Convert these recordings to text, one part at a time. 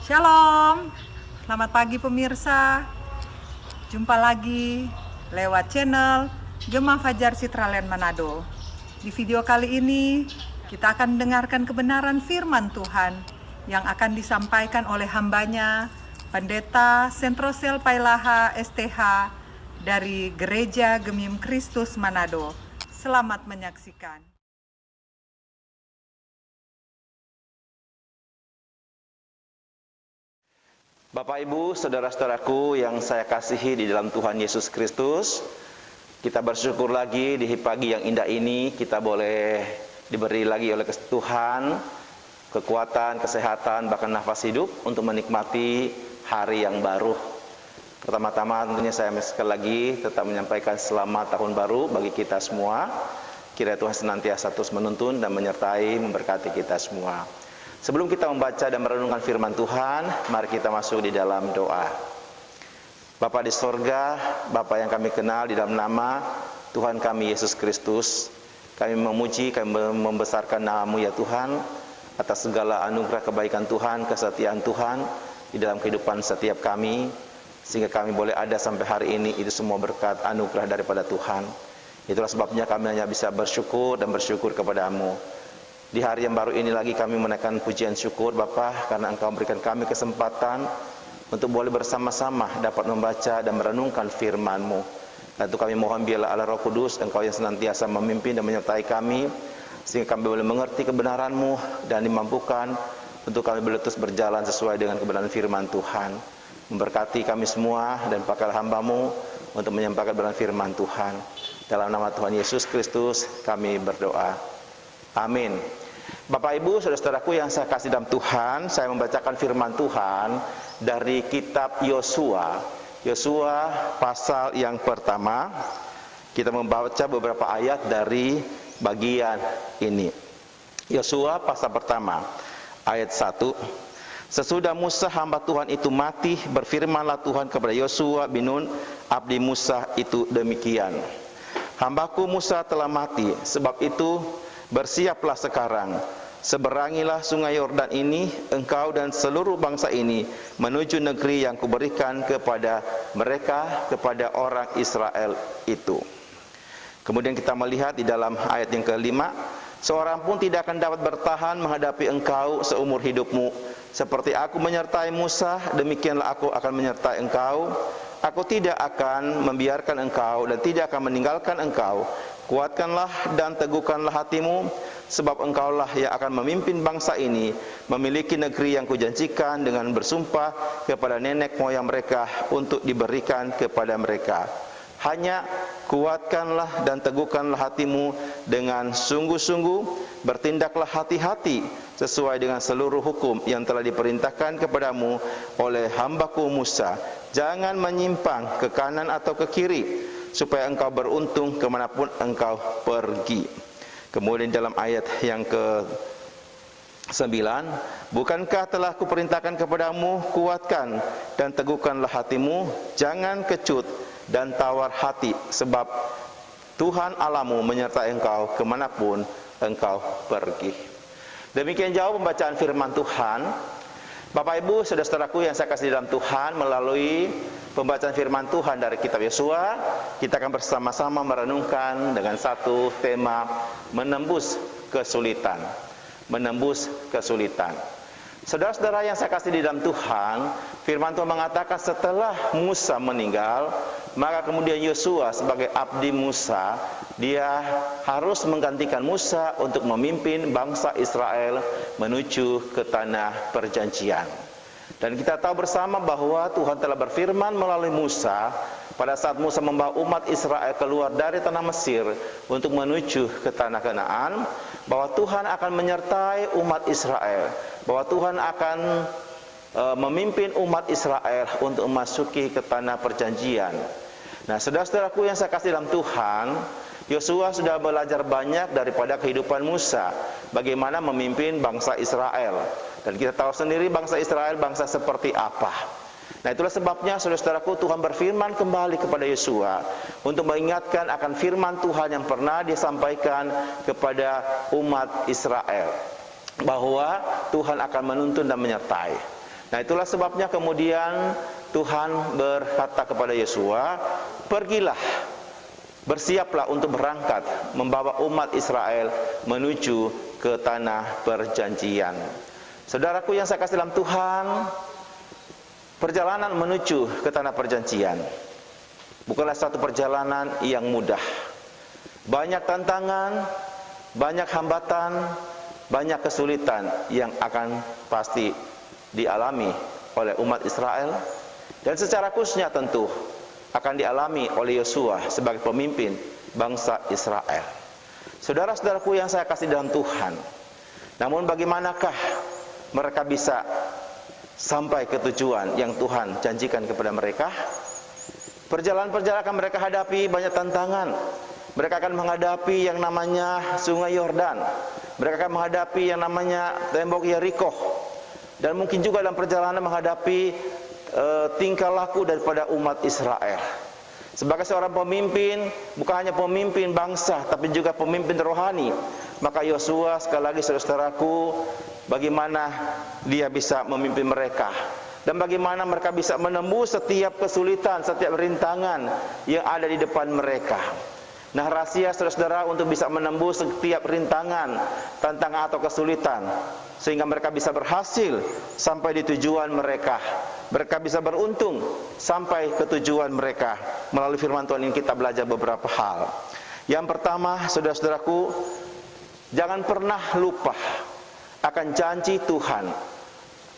Shalom, selamat pagi pemirsa. Jumpa lagi lewat channel Gema Fajar Citraland Manado. Di video kali ini kita akan mendengarkan kebenaran firman Tuhan yang akan disampaikan oleh hambanya Pendeta Sentrosel Pailaha STH dari Gereja Gemim Kristus Manado. Selamat menyaksikan. Bapak Ibu, saudara-saudaraku yang saya kasihi di dalam Tuhan Yesus Kristus, kita bersyukur lagi di pagi yang indah ini kita boleh diberi lagi oleh Tuhan kekuatan, kesehatan, bahkan nafas hidup untuk menikmati hari yang baru. Pertama-tama tentunya saya sekali lagi tetap menyampaikan selamat tahun baru bagi kita semua. Kiranya Tuhan senantiasa terus menuntun dan menyertai, memberkati kita semua. Sebelum kita membaca dan merenungkan firman Tuhan, mari kita masuk di dalam doa. Bapa di sorga, Bapa yang kami kenal di dalam nama Tuhan kami Yesus Kristus, kami memuji, kami membesarkan nama-Mu ya Tuhan, atas segala anugerah kebaikan Tuhan, kesetiaan Tuhan di dalam kehidupan setiap kami, sehingga kami boleh ada sampai hari ini. Itu semua berkat anugerah daripada Tuhan. Itulah sebabnya kami hanya bisa bersyukur dan bersyukur kepada-Mu. Di hari yang baru ini lagi kami menaikkan pujian syukur Bapa, karena Engkau memberikan kami kesempatan untuk boleh bersama-sama dapat membaca dan merenungkan firman-Mu. Dan itu kami mohon biarlah Allah Roh Kudus, Engkau yang senantiasa memimpin dan menyertai kami, sehingga kami boleh mengerti kebenaran-Mu dan dimampukan untuk kami boleh terus berjalan sesuai dengan kebenaran firman Tuhan. Memberkati kami semua dan pakailah hamba-Mu untuk menyampaikan kebenaran firman Tuhan. Dalam nama Tuhan Yesus Kristus kami berdoa. Amin. Bapak Ibu, saudara-saudaraku yang saya kasih dalam Tuhan, saya membacakan firman Tuhan dari kitab Yosua. Yosua pasal yang pertama. Kita membaca beberapa ayat dari bagian ini. Yosua pasal pertama, ayat 1. Sesudah Musa hamba Tuhan itu mati, berfirmanlah Tuhan kepada Yosua bin Nun, abdi Musa itu demikian. Hambaku Musa telah mati, sebab itu bersiaplah sekarang, seberangilah sungai Yordan ini, engkau dan seluruh bangsa ini, menuju negeri yang kuberikan kepada mereka, kepada orang Israel itu. Kemudian kita melihat di dalam ayat yang kelima, seorang pun tidak akan dapat bertahan menghadapi engkau seumur hidupmu. Seperti aku menyertai Musa, demikianlah aku akan menyertai engkau. Aku tidak akan membiarkan engkau dan tidak akan meninggalkan engkau. Kuatkanlah dan teguhkanlah hatimu, sebab engkaulah yang akan memimpin bangsa ini memiliki negeri yang kujanjikan dengan bersumpah kepada nenek moyang mereka untuk diberikan kepada mereka. Hanya kuatkanlah dan teguhkanlah hatimu dengan sungguh-sungguh, bertindaklah hati-hati sesuai dengan seluruh hukum yang telah diperintahkan kepadamu oleh hambaku Musa. Jangan menyimpang ke kanan atau ke kiri, supaya engkau beruntung kemanapun engkau pergi. Kemudian dalam ayat yang ke-9, bukankah telah kuperintahkan kepadamu, kuatkan dan teguhkanlah hatimu, jangan kecut dan tawar hati, sebab Tuhan Allahmu menyertai engkau kemanapun engkau pergi. Demikian jauh pembacaan firman Tuhan. Bapak Ibu, saudara-saudaraku yang saya kasih dalam Tuhan, melalui pembacaan firman Tuhan dari kitab Yosua, kita akan bersama-sama merenungkan dengan satu tema, menembus kesulitan. Menembus kesulitan. Saudara-saudara yang saya kasih di dalam Tuhan, firman Tuhan mengatakan setelah Musa meninggal, maka kemudian Yosua sebagai abdi Musa, dia harus menggantikan Musa untuk memimpin bangsa Israel menuju ke tanah perjanjian. Dan kita tahu bersama bahwa Tuhan telah berfirman melalui Musa pada saat Musa membawa umat Israel keluar dari tanah Mesir untuk menuju ke tanah Kanaan, bahwa Tuhan akan menyertai umat Israel, bahwa Tuhan akan memimpin umat Israel untuk memasuki ke tanah perjanjian. Nah, saudara-saudaraku yang saya kasih dalam Tuhan, Yosua sudah belajar banyak daripada kehidupan Musa, bagaimana memimpin bangsa Israel. Dan kita tahu sendiri bangsa Israel bangsa seperti apa. Nah, itulah sebabnya saudara-saudaraku, Tuhan berfirman kembali kepada Yosua untuk mengingatkan akan firman Tuhan yang pernah disampaikan kepada umat Israel, bahwa Tuhan akan menuntun dan menyertai. Nah, itulah sebabnya kemudian Tuhan berkata kepada Yosua, "Pergilah, bersiaplah untuk berangkat membawa umat Israel menuju ke tanah perjanjian." Saudaraku yang saya kasih dalam Tuhan, perjalanan menuju ke tanah perjanjian bukanlah satu perjalanan yang mudah. Banyak tantangan, banyak hambatan, banyak kesulitan yang akan pasti dialami oleh umat Israel, dan secara khususnya tentu akan dialami oleh Yosua sebagai pemimpin bangsa Israel. Saudara-saudaraku yang saya kasih dalam Tuhan, namun bagaimanakah mereka bisa sampai ke tujuan yang Tuhan janjikan kepada mereka? Perjalanan-perjalanan akan mereka hadapi banyak tantangan. Mereka akan menghadapi yang namanya Sungai Yordan. Mereka akan menghadapi yang namanya tembok Yeriko. Dan mungkin juga dalam perjalanan menghadapi tingkah laku daripada umat Israel. Sebagai seorang pemimpin, bukan hanya pemimpin bangsa, tapi juga pemimpin rohani, maka Yosua, sekali lagi saudaraku, bagaimana dia bisa memimpin mereka, dan bagaimana mereka bisa menembus setiap kesulitan, setiap rintangan yang ada di depan mereka. Nah, rahasia saudara-saudara untuk bisa menembus setiap rintangan, tantangan atau kesulitan, sehingga mereka bisa berhasil sampai di tujuan mereka. Mereka bisa beruntung sampai ke tujuan mereka. Melalui firman Tuhan ini kita belajar beberapa hal. Yang pertama, saudara-saudaraku, jangan pernah lupa akan janji Tuhan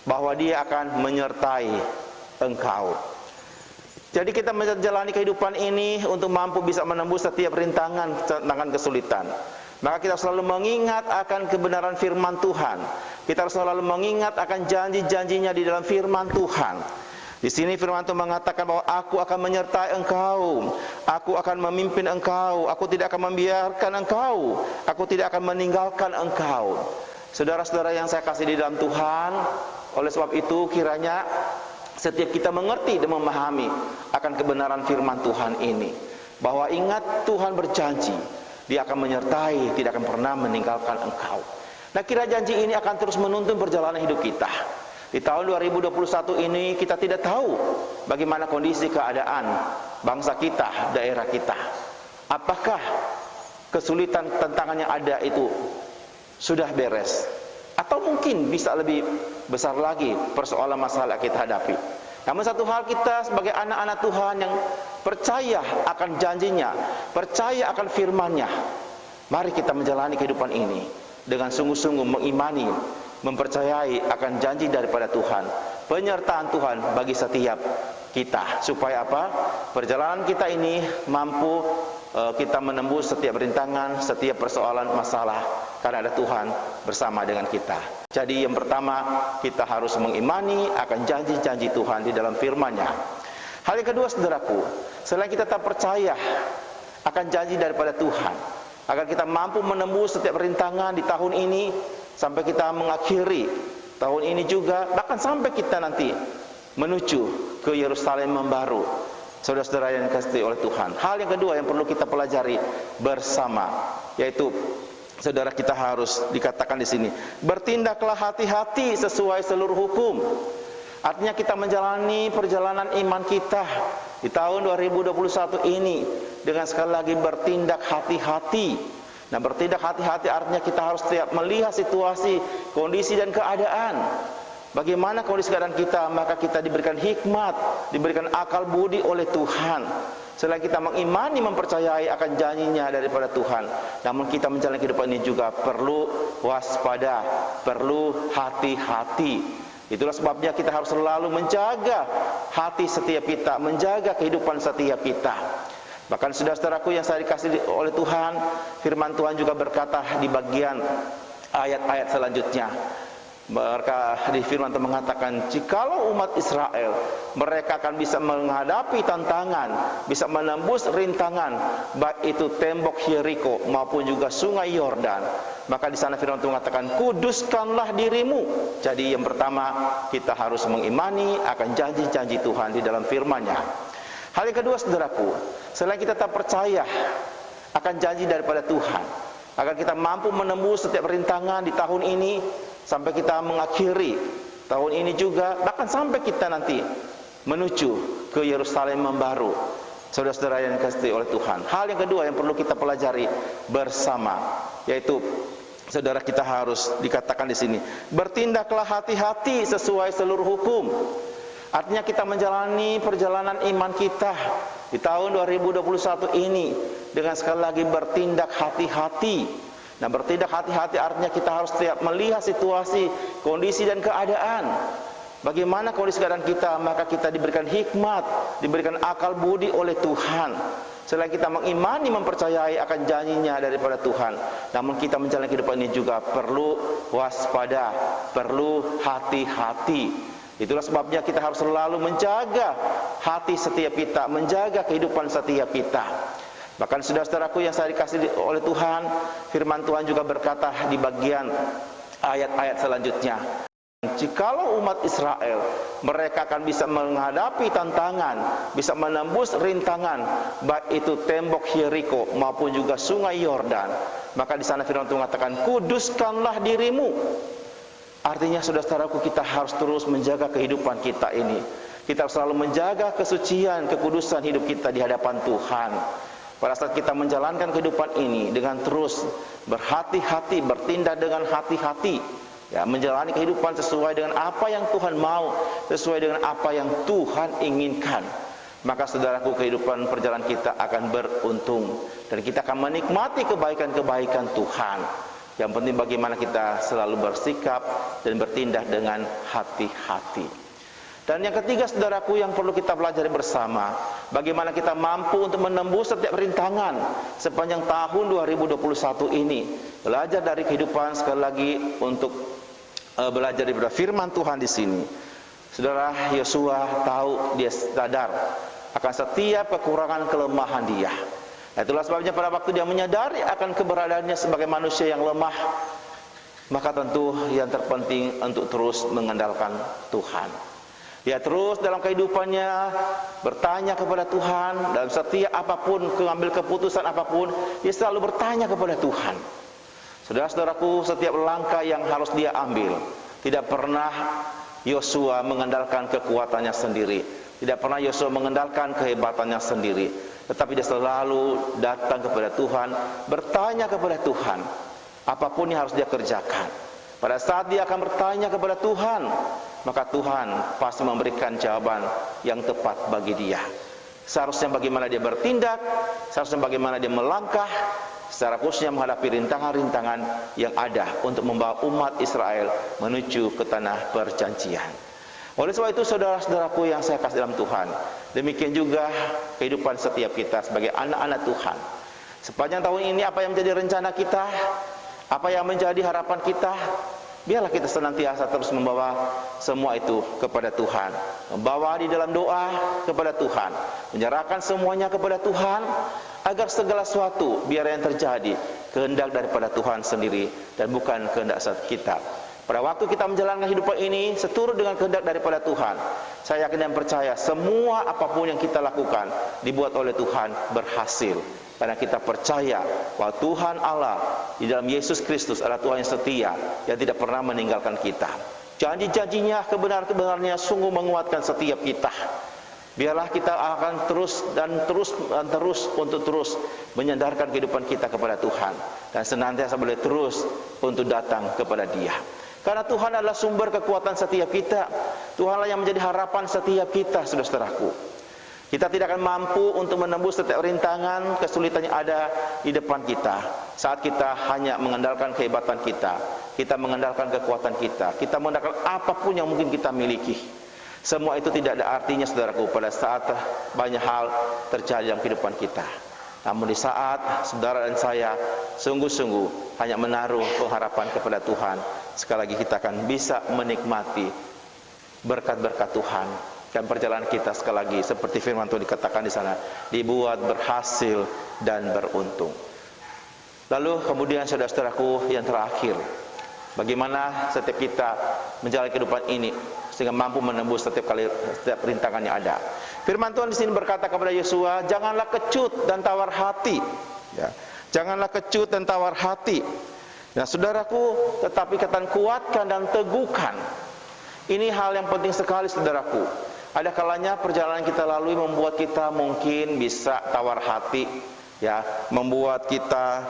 bahwa Dia akan menyertai engkau. Jadi kita menjalani kehidupan ini untuk mampu bisa menembus setiap rintangan kesulitan. Maka kita selalu mengingat akan kebenaran firman Tuhan. Kita harus selalu mengingat akan janji-janjinya di dalam firman Tuhan. Di sini firman Tuhan mengatakan bahwa aku akan menyertai engkau, aku akan memimpin engkau, aku tidak akan membiarkan engkau, aku tidak akan meninggalkan engkau. Saudara-saudara yang saya kasih di dalam Tuhan, oleh sebab itu kiranya setiap kita mengerti dan memahami akan kebenaran firman Tuhan ini, bahwa ingat Tuhan berjanji Dia akan menyertai, tidak akan pernah meninggalkan engkau. Nah, kira janji ini akan terus menuntun perjalanan hidup kita. Di tahun 2021 ini kita tidak tahu bagaimana kondisi keadaan bangsa kita, daerah kita. Apakah kesulitan tantangan yang ada itu sudah beres, atau mungkin bisa lebih besar lagi persoalan masalah kita hadapi. Namun satu hal, kita sebagai anak-anak Tuhan yang percaya akan janjinya, percaya akan firman-Nya, mari kita menjalani kehidupan ini dengan sungguh-sungguh mengimani, mempercayai akan janji daripada Tuhan, penyertaan Tuhan bagi setiap kita, supaya apa? Perjalanan kita ini mampu kita menembus setiap rintangan, setiap persoalan masalah, karena ada Tuhan bersama dengan kita. Jadi yang pertama, kita harus mengimani akan janji-janji Tuhan di dalam firman-Nya. Hal yang kedua, saudaraku, selain kita tetap percaya akan janji daripada Tuhan, agar kita mampu menembus setiap rintangan di tahun ini, sampai kita mengakhiri tahun ini juga, bahkan sampai kita nanti menuju ke Yerusalem yang baru. Saudara-saudara yang dikasihi oleh Tuhan, hal yang kedua yang perlu kita pelajari bersama, yaitu saudara, kita harus dikatakan di sini, bertindaklah hati-hati sesuai seluruh hukum. Artinya kita menjalani perjalanan iman kita di tahun 2021 ini dengan sekali lagi bertindak hati-hati. Nah, bertindak hati-hati artinya kita harus setiap melihat situasi, kondisi dan keadaan. Bagaimana kondisi keadaan kita, maka kita diberikan hikmat, diberikan akal budi oleh Tuhan. Selain kita mengimani, mempercayai akan janjinya daripada Tuhan, namun kita menjalani kehidupan ini juga perlu waspada, perlu hati-hati. Itulah sebabnya kita harus selalu menjaga hati setiap kita, menjaga kehidupan setiap kita. Bahkan saudara-saudaraku yang saya dikasihi oleh Tuhan, firman Tuhan juga berkata di bagian ayat-ayat selanjutnya. Mereka di firman Tuhan mengatakan, jikalau umat Israel mereka akan bisa menghadapi tantangan, bisa menembus rintangan, baik itu tembok Yeriko maupun juga sungai Yordan, maka di sana firman Tuhan mengatakan, kuduskanlah dirimu. Jadi yang pertama, kita harus mengimani akan janji-janji Tuhan di dalam firman-Nya. Hal yang kedua, saudaraku, selain kita tetap percaya akan janji daripada Tuhan, agar kita mampu menembus setiap rintangan di tahun ini, sampai kita mengakhiri tahun ini juga, bahkan sampai kita nanti menuju ke Yerusalem yang baru. Saudara-saudara yang dikasihi oleh Tuhan, hal yang kedua yang perlu kita pelajari bersama, yaitu saudara, kita harus dikatakan di sini, bertindaklah hati-hati sesuai seluruh hukum. Artinya kita menjalani perjalanan iman kita di tahun 2021 ini dengan sekali lagi bertindak hati-hati. Nah, bertindak hati-hati artinya kita harus setiap melihat situasi, kondisi dan keadaan. Bagaimana kondisi keadaan kita, maka kita diberikan hikmat, diberikan akal budi oleh Tuhan. Selain kita mengimani, mempercayai akan janjinya daripada Tuhan, namun kita menjalani kehidupan ini juga perlu waspada, perlu hati-hati. Itulah sebabnya kita harus selalu menjaga hati setiap kita, menjaga kehidupan setiap kita. Bahkan saudara-saudaraku yang saya dikasihi oleh Tuhan, firman Tuhan juga berkata di bagian ayat-ayat selanjutnya, jikalau umat Israel, mereka akan bisa menghadapi tantangan, bisa menembus rintangan, baik itu tembok Yeriko maupun juga sungai Yordan, maka di sana firman Tuhan mengatakan, kuduskanlah dirimu. Artinya saudara-saudaraku, kita harus terus menjaga kehidupan kita ini. Kita harus selalu menjaga kesucian, kekudusan hidup kita di hadapan Tuhan. Pada saat kita menjalankan kehidupan ini dengan terus berhati-hati, bertindak dengan hati-hati, ya, menjalani kehidupan sesuai dengan apa yang Tuhan mau, sesuai dengan apa yang Tuhan inginkan, maka saudaraku, kehidupan perjalanan kita akan beruntung dan kita akan menikmati kebaikan-kebaikan Tuhan. Yang penting bagaimana kita selalu bersikap dan bertindak dengan hati-hati. Dan yang ketiga saudaraku yang perlu kita pelajari bersama, bagaimana kita mampu untuk menembus setiap rintangan sepanjang tahun 2021 ini. Belajar dari kehidupan, sekali lagi untuk belajar daripada firman Tuhan di sini. Saudara, Yosua tahu, dia sadar akan setiap kekurangan kelemahan dia. Itulah sebabnya pada waktu dia menyadari akan keberadaannya sebagai manusia yang lemah, maka tentu yang terpenting untuk terus mengandalkan Tuhan. Dia terus dalam kehidupannya bertanya kepada Tuhan, dalam setiap apapun, mengambil keputusan apapun, dia selalu bertanya kepada Tuhan. Saudara-saudaraku, setiap langkah yang harus dia ambil, tidak pernah Yosua mengandalkan kekuatannya sendiri, tidak pernah Yosua mengandalkan kehebatannya sendiri, tetapi dia selalu datang kepada Tuhan, bertanya kepada Tuhan, apapun yang harus dia kerjakan. Pada saat dia akan bertanya kepada Tuhan, maka Tuhan pasti memberikan jawaban yang tepat bagi dia. Seharusnya bagaimana dia bertindak, seharusnya bagaimana dia melangkah, secara khususnya menghadapi rintangan-rintangan yang ada untuk membawa umat Israel menuju ke tanah perjanjian. Oleh sebab itu saudara-saudaraku yang saya kasih dalam Tuhan, demikian juga kehidupan setiap kita sebagai anak-anak Tuhan. Sepanjang tahun ini apa yang menjadi rencana kita, apa yang menjadi harapan kita, biarlah kita senantiasa terus membawa semua itu kepada Tuhan, membawa di dalam doa kepada Tuhan, menyerahkan semuanya kepada Tuhan, agar segala sesuatu biar yang terjadi kehendak daripada Tuhan sendiri dan bukan kehendak kita. Pada waktu kita menjalankan hidup ini seturut dengan kehendak daripada Tuhan, saya yakin dan percaya semua apapun yang kita lakukan dibuat oleh Tuhan berhasil. Karena kita percaya bahwa Tuhan Allah di dalam Yesus Kristus adalah Tuhan yang setia, yang tidak pernah meninggalkan kita. Janji-janjinya, kebenar-kebenarnya sungguh menguatkan setiap kita. Biarlah kita akan terus untuk terus menyandarkan kehidupan kita kepada Tuhan, dan senantiasa boleh terus untuk datang kepada Dia. Karena Tuhan adalah sumber kekuatan setiap kita. Tuhanlah yang menjadi harapan setiap kita, saudara-saudaraku. Kita tidak akan mampu untuk menembus setiap rintangan, kesulitan yang ada di depan kita. Saat kita hanya mengandalkan kehebatan kita, kita mengandalkan kekuatan kita mengandalkan apapun yang mungkin kita miliki. Semua itu tidak ada artinya, saudaraku, pada saat banyak hal terjadi dalam kehidupan kita. Namun di saat saudara dan saya sungguh-sungguh hanya menaruh pengharapan kepada Tuhan, sekali lagi kita akan bisa menikmati berkat-berkat Tuhan. Dan perjalanan kita sekali lagi seperti firman Tuhan dikatakan di sana, dibuat berhasil dan beruntung. Lalu kemudian saudara-saudaraku yang terakhir, bagaimana setiap kita menjalani kehidupan ini sehingga mampu menembus setiap rintangan yang ada. Firman Tuhan di sini berkata kepada Yosua, janganlah kecut dan tawar hati. Ya, janganlah kecut dan tawar hati. Nah, saudaraku, tetapi katakan kuatkan dan teguhkan. Ini hal yang penting sekali saudaraku. Ada kalanya perjalanan kita lalui membuat kita mungkin bisa tawar hati, ya, membuat kita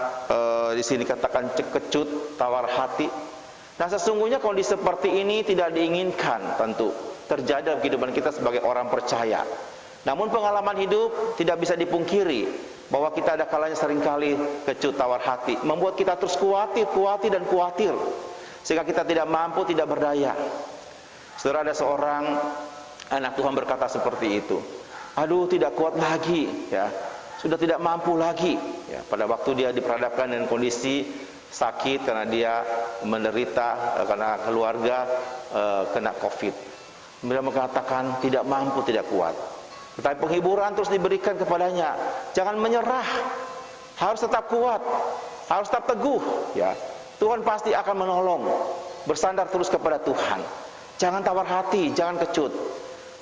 di sini katakan kecut, tawar hati. Nah, sesungguhnya kondisi seperti ini tidak diinginkan tentu terjadi dalam kehidupan kita sebagai orang percaya. Namun pengalaman hidup tidak bisa dipungkiri bahwa kita ada kalanya seringkali kecut, tawar hati, membuat kita terus khawatir dan khawatir, sehingga kita tidak mampu, tidak berdaya. Saudara, ada seorang anak Tuhan berkata seperti itu. Aduh, tidak kuat lagi, ya, sudah tidak mampu lagi. Ya, pada waktu dia diperhadapkan dengan kondisi sakit karena dia menderita karena keluarga kena COVID. Dia mengatakan tidak mampu, tidak kuat. Tetapi penghiburan terus diberikan kepadanya. Jangan menyerah, harus tetap kuat, harus tetap teguh. Ya, Tuhan pasti akan menolong. Bersandar terus kepada Tuhan. Jangan tawar hati, jangan kecut.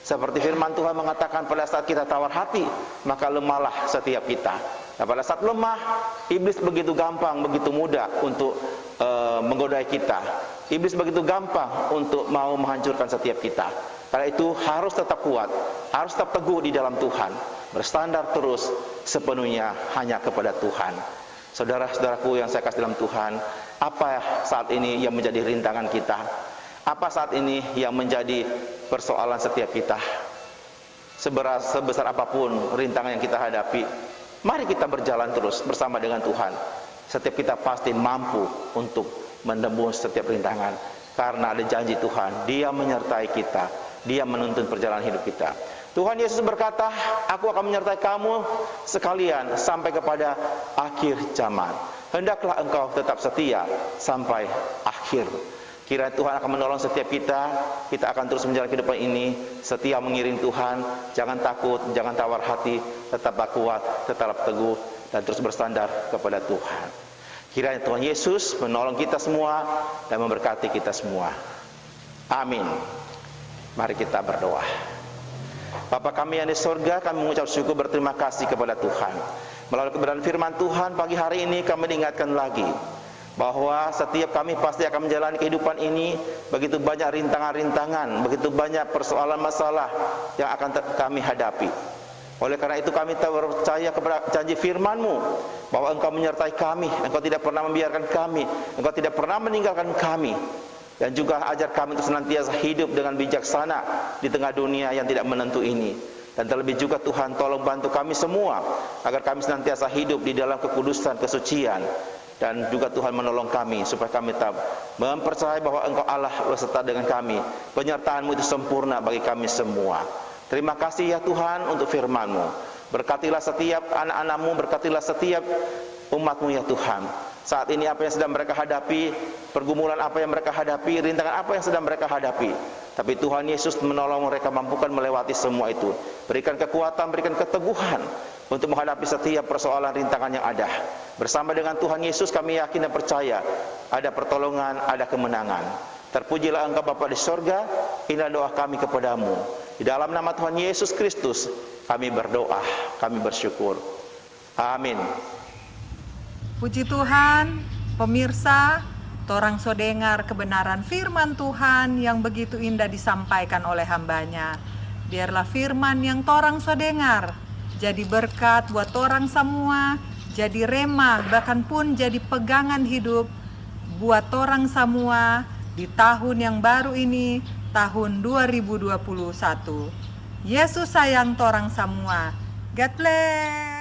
Seperti firman Tuhan mengatakan pada saat kita tawar hati, maka lemahlah setiap kita. Nah, pada saat lemah, iblis begitu gampang, begitu mudah untuk menggodai kita. Iblis begitu gampang untuk mau menghancurkan setiap kita. Karena itu harus tetap kuat, harus tetap teguh di dalam Tuhan. Bersandar terus sepenuhnya hanya kepada Tuhan. Saudara-saudaraku yang saya kasih dalam Tuhan, apa saat ini yang menjadi rintangan kita? Apa saat ini yang menjadi persoalan setiap kita? Sebesar apapun rintangan yang kita hadapi, mari kita berjalan terus bersama dengan Tuhan. Setiap kita pasti mampu untuk menembus setiap rintangan, karena ada janji Tuhan, Dia menyertai kita, Dia menuntun perjalanan hidup kita. Tuhan Yesus berkata, aku akan menyertai kamu sekalian sampai kepada akhir zaman. Hendaklah engkau tetap setia sampai akhir. Kiranya Tuhan akan menolong setiap kita. Kita akan terus menjalani kehidupan ini setia mengiring Tuhan. Jangan takut, jangan tawar hati, tetaplah kuat, tetaplah teguh, dan terus bersandar kepada Tuhan. Kiranya Tuhan Yesus menolong kita semua dan memberkati kita semua. Amin. Mari kita berdoa. Bapa kami yang di surga, kami mengucap syukur berterima kasih kepada Tuhan. Melalui kebenaran firman Tuhan, pagi hari ini kami diingatkan lagi bahwa setiap kami pasti akan menjalani kehidupan ini. Begitu banyak rintangan-rintangan, begitu banyak persoalan masalah yang akan kami hadapi. Oleh karena itu kami percaya kepada janji firman-Mu bahwa Engkau menyertai kami, Engkau tidak pernah membiarkan kami, Engkau tidak pernah meninggalkan kami. Dan juga ajar kami untuk senantiasa hidup dengan bijaksana di tengah dunia yang tidak menentu ini. Dan terlebih juga Tuhan, tolong bantu kami semua agar kami senantiasa hidup di dalam kekudusan, kesucian. Dan juga Tuhan menolong kami supaya kami tetap mempercayai bahwa Engkau Allah beserta dengan kami. Penyertaan-Mu itu sempurna bagi kami semua. Terima kasih ya Tuhan untuk firman-Mu. Berkatilah setiap anak-anak-Mu, berkatilah setiap umat-Mu ya Tuhan. Saat ini apa yang sedang mereka hadapi, pergumulan apa yang mereka hadapi, rintangan apa yang sedang mereka hadapi, tapi Tuhan Yesus menolong mereka, mampukan melewati semua itu. Berikan kekuatan, berikan keteguhan untuk menghadapi setiap persoalan rintangan yang ada. Bersama dengan Tuhan Yesus kami yakin dan percaya ada pertolongan, ada kemenangan. Terpujilah Engkau Bapa di sorga. Inilah doa kami kepadamu. Di dalam nama Tuhan Yesus Kristus kami berdoa, kami bersyukur. Amin. Puji Tuhan, pemirsa, torang so dengar kebenaran firman Tuhan yang begitu indah disampaikan oleh hambanya. Biarlah firman yang torang so dengar jadi berkat buat torang semua, jadi remah, bahkan pun jadi pegangan hidup buat torang semua di tahun yang baru ini, tahun 2021. Yesus sayang torang semua. God bless.